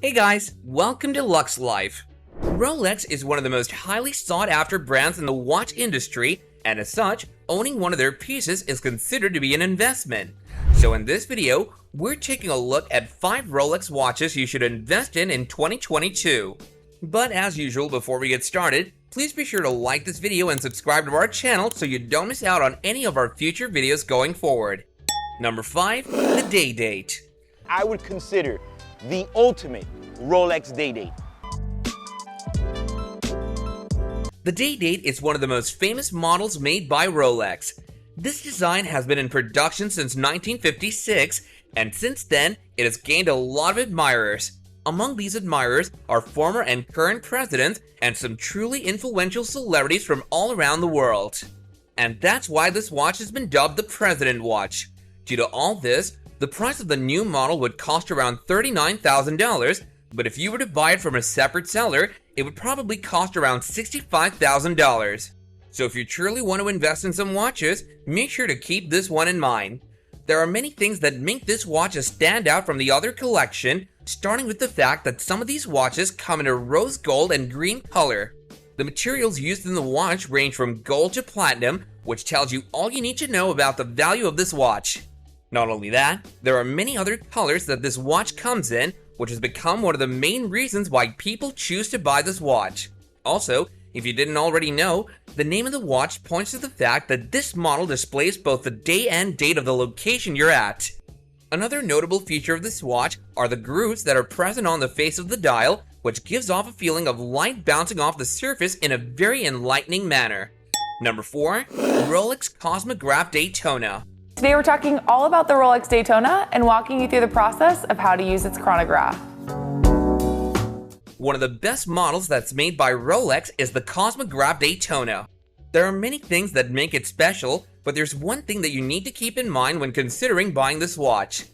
Hey guys, welcome to Luxe Life. Rolex is one of the most highly sought after brands in the watch industry, and as such, owning one of their pieces is considered to be an investment. So in this video, we're taking a look at 5 Rolex watches you should invest in 2022. But as usual, before we get started, please be sure to like this video and subscribe to our channel so you don't miss out on any of our future videos going forward. Number 5, the day date. I would consider the ultimate Rolex day date. The day date is one of the most famous models made by Rolex. This design has been in production since 1956, and since then, it has gained a lot of admirers. Among these admirers are former and current presidents and some truly influential celebrities from all around the world. And that's why this watch has been dubbed the President Watch. Due to all this, the price of the new model would cost around $39,000, but if you were to buy it from a separate seller, it would probably cost around $65,000. So if you truly want to invest in some watches, make sure to keep this one in mind. There are many things that make this watch a standout from the other collection, starting with the fact that some of these watches come in a rose gold and green color. The materials used in the watch range from gold to platinum, which tells you all you need to know about the value of this watch. Not only that, there are many other colors that this watch comes in, which has become one of the main reasons why people choose to buy this watch. Also, if you didn't already know, the name of the watch points to the fact that this model displays both the day and date of the location you're at. Another notable feature of this watch are the grooves that are present on the face of the dial, which gives off a feeling of light bouncing off the surface in a very enlightening manner. Number 4, Rolex Cosmograph Daytona. Today we're talking all about the Rolex Daytona and walking you through the process of how to use its chronograph. One of the best models that's made by Rolex is the Cosmograph Daytona. There are many things that make it special, but there's one thing that you need to keep in mind when considering buying this watch.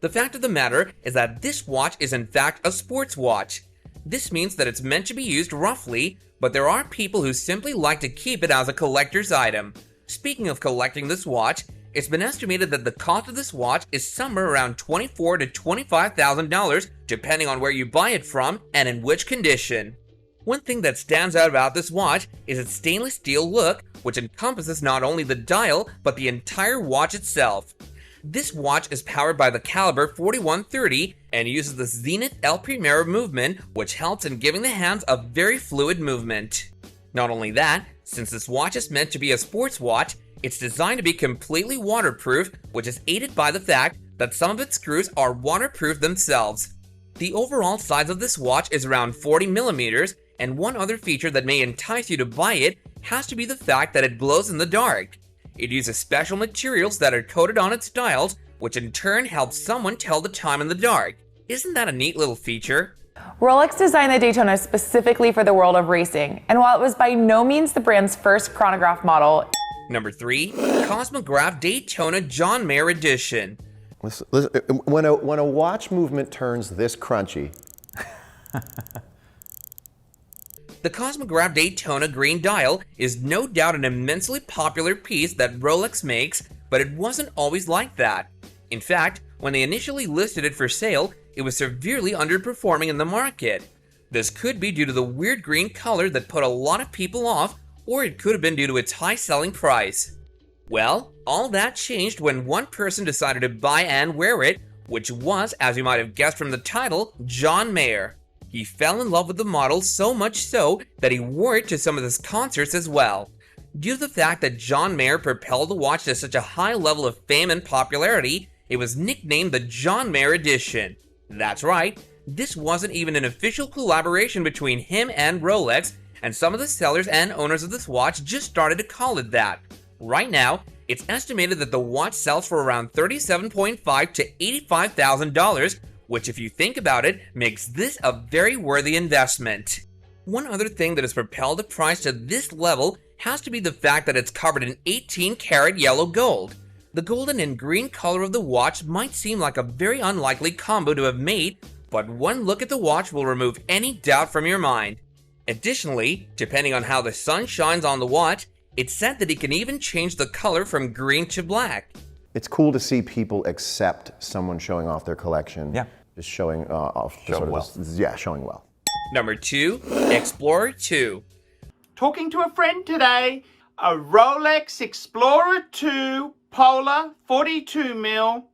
The fact of the matter is that this watch is in fact a sports watch. This means that it's meant to be used roughly, but there are people who simply like to keep it as a collector's item. Speaking of collecting this watch, it's been estimated that the cost of this watch is somewhere around $24,000 to $25,000 depending on where you buy it from and in which condition. One thing that stands out about this watch is its stainless steel look, which encompasses not only the dial but the entire watch itself. This watch is powered by the caliber 4130 and uses the Zenith El Primero movement, which helps in giving the hands a very fluid movement. Not only that, since this watch is meant to be a sports watch, it's designed to be completely waterproof, which is aided by the fact that some of its screws are waterproof themselves. The overall size of this watch is around 40 millimeters, and one other feature that may entice you to buy it has to be the fact that it glows in the dark. It uses special materials that are coated on its dials, which in turn helps someone tell the time in the dark. Isn't that a neat little feature? Rolex designed the Daytona specifically for the world of racing, and while it was by no means the brand's first chronograph model. Number 3, Cosmograph Daytona John Mayer Edition. Listen, when a watch movement turns this crunchy. The Cosmograph Daytona green dial is no doubt an immensely popular piece that Rolex makes, but it wasn't always like that. In fact, when they initially listed it for sale, it was severely underperforming in the market. This could be due to the weird green color that put a lot of people off, or it could have been due to its high selling price. Well, all that changed when one person decided to buy and wear it, which was, as you might have guessed from the title, John Mayer. He fell in love with the model so much so that he wore it to some of his concerts as well. Due to the fact that John Mayer propelled the watch to such a high level of fame and popularity, it was nicknamed the John Mayer Edition. That's right, this wasn't even an official collaboration between him and Rolex, and some of the sellers and owners of this watch just started to call it that. Right now, it's estimated that the watch sells for around $37.5,000 to $85,000, which if you think about it, makes this a very worthy investment. One other thing that has propelled the price to this level has to be the fact that it's covered in 18-karat yellow gold. The golden and green color of the watch might seem like a very unlikely combo to have made, but one look at the watch will remove any doubt from your mind. Additionally, depending on how the sun shines on the watch, it's said that it can even change the color from green to black. It's cool to see people accept someone showing off their collection. Yeah. Just showing off. Showing well. Yeah, showing well. Number 2, Explorer 2. Talking to a friend today, a Rolex Explorer 2 Polar 42 mil.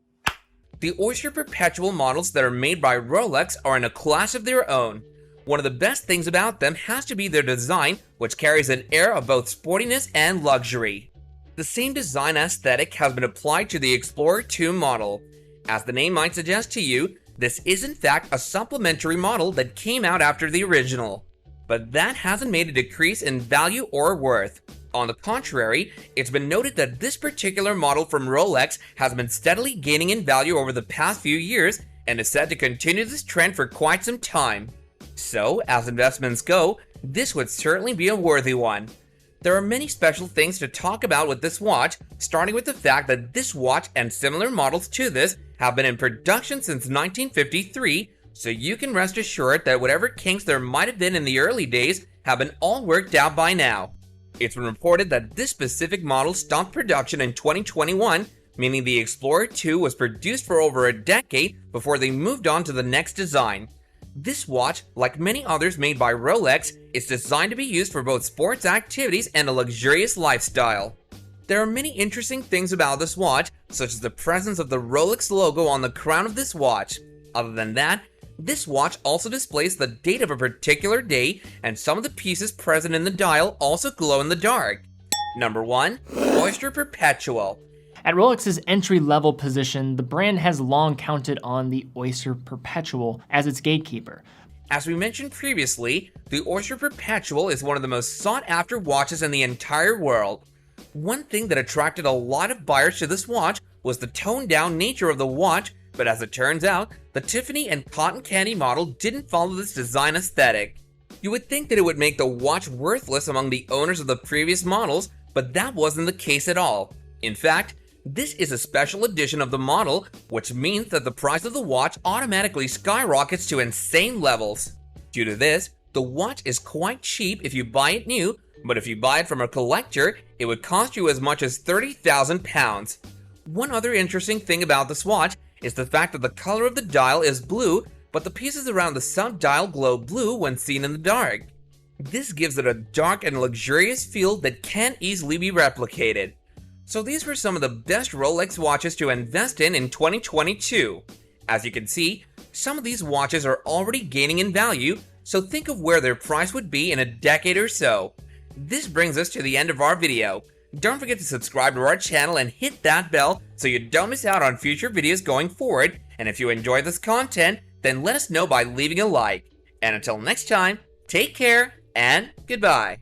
The Oyster Perpetual models that are made by Rolex are in a class of their own. One of the best things about them has to be their design, which carries an air of both sportiness and luxury. The same design aesthetic has been applied to the Explorer 2 model. As the name might suggest to you, this is in fact a supplementary model that came out after the original. But that hasn't made a decrease in value or worth. On the contrary, it's been noted that this particular model from Rolex has been steadily gaining in value over the past few years and is set to continue this trend for quite some time. So, as investments go, this would certainly be a worthy one. There are many special things to talk about with this watch, starting with the fact that this watch and similar models to this have been in production since 1953, so you can rest assured that whatever kinks there might have been in the early days have been all worked out by now. It's been reported that this specific model stopped production in 2021, meaning the Explorer 2 was produced for over a decade before they moved on to the next design. This watch, like many others made by Rolex, is designed to be used for both sports activities and a luxurious lifestyle. There are many interesting things about this watch, such as the presence of the Rolex logo on the crown of this watch. Other than that, this watch also displays the date of a particular day, and some of the pieces present in the dial also glow in the dark. Number 1, Oyster Perpetual. At Rolex's entry-level position, the brand has long counted on the Oyster Perpetual as its gatekeeper. As we mentioned previously, the Oyster Perpetual is one of the most sought-after watches in the entire world. One thing that attracted a lot of buyers to this watch was the toned-down nature of the watch, but as it turns out, the Tiffany and cotton candy model didn't follow this design aesthetic. You would think that it would make the watch worthless among the owners of the previous models, but that wasn't the case at all. In fact, this is a special edition of the model, which means that the price of the watch automatically skyrockets to insane levels. Due to this, the watch is quite cheap if you buy it new, but if you buy it from a collector, it would cost you as much as £30,000. One other interesting thing about this watch is the fact that the color of the dial is blue, but the pieces around the sub-dial glow blue when seen in the dark. This gives it a dark and luxurious feel that can't easily be replicated. So these were some of the best Rolex watches to invest in 2022. As you can see, some of these watches are already gaining in value, so think of where their price would be in a decade or so. This brings us to the end of our video. Don't forget to subscribe to our channel and hit that bell so you don't miss out on future videos going forward, and if you enjoy this content, then let us know by leaving a like. And until next time, take care and goodbye.